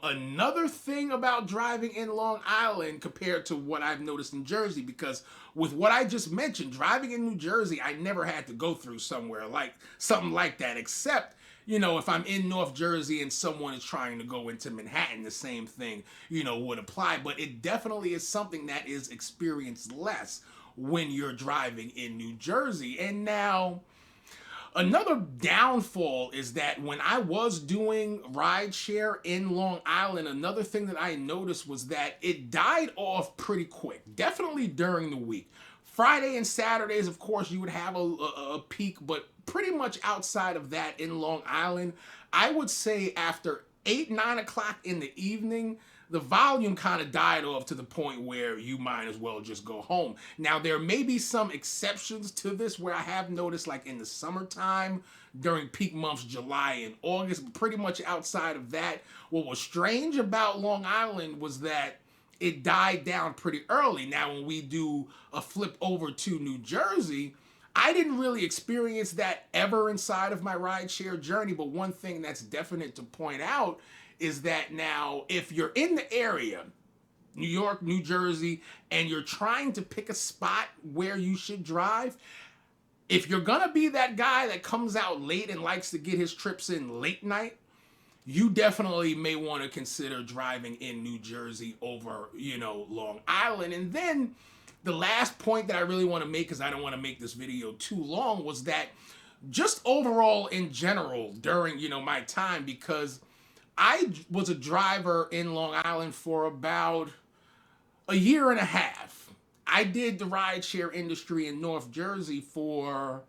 another thing about driving in Long Island compared to what I've noticed in Jersey, because with what I just mentioned, driving in New Jersey, I never had to go through somewhere like something like that, except if I'm in North Jersey and someone is trying to go into Manhattan, the same thing, would apply. But it definitely is something that is experienced less when you're driving in New Jersey. And now, another downfall is that when I was doing rideshare in Long Island, another thing that I noticed was that it died off pretty quick, definitely during the week. Friday and Saturdays, of course, you would have a peak, but pretty much outside of that in Long Island, I would say after 8, 9 o'clock in the evening, the volume kind of died off to the point where you might as well just go home. Now, there may be some exceptions to this where I have noticed, like in the summertime, during peak months, July and August, but pretty much outside of that, what was strange about Long Island was that it died down pretty early. Now, when we do a flip over to New Jersey, I didn't really experience that ever inside of my rideshare journey, but one thing that's definite to point out is that now, if you're in the area, New York, New Jersey, and you're trying to pick a spot where you should drive, if you're gonna be that guy that comes out late and likes to get his trips in late night, you definitely may want to consider driving in New Jersey over, Long Island. And then the last point that I really want to make, because I don't want to make this video too long, was that just overall in general during, my time, because I was a driver in Long Island for about a year and a half. I did the rideshare industry in North Jersey for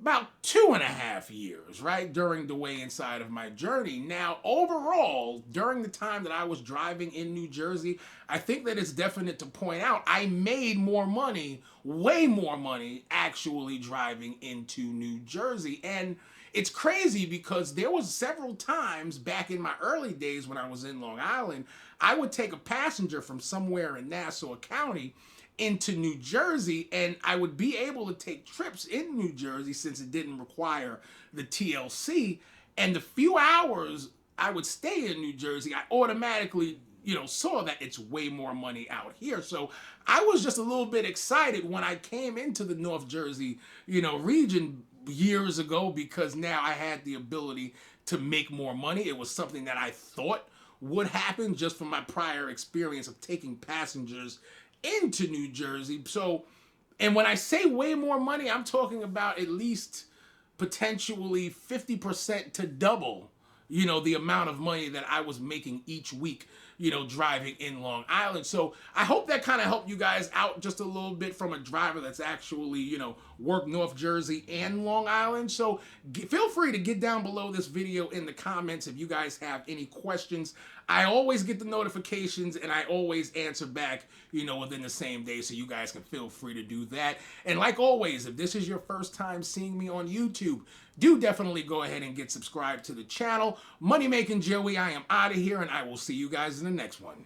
about 2.5 years, right, during the way inside of my journey. Now, overall, during the time that I was driving in New Jersey, I think that it's definite to point out I made more money, way more money, actually driving into New Jersey. And it's crazy because there was several times back in my early days when I was in Long Island, I would take a passenger from somewhere in Nassau County into New Jersey, and I would be able to take trips in New Jersey since it didn't require the TLC. And the few hours I would stay in New Jersey, I automatically, saw that it's way more money out here. So I was just a little bit excited when I came into the North Jersey, region years ago, because now I had the ability to make more money. It was something that I thought would happen just from my prior experience of taking passengers into New Jersey. So, and when I say way more money, I'm talking about at least potentially 50% to double, the amount of money that I was making each week, driving in Long Island. So I hope that kind of helped you guys out just a little bit from a driver that's actually, worked North Jersey and Long Island. So feel free to get down below this video in the comments if you guys have any questions. I always get the notifications and I always answer back, within the same day, so you guys can feel free to do that. And like always, if this is your first time seeing me on YouTube, do definitely go ahead and get subscribed to the channel. Money Making Joey, I am out of here, and I will see you guys in the next one.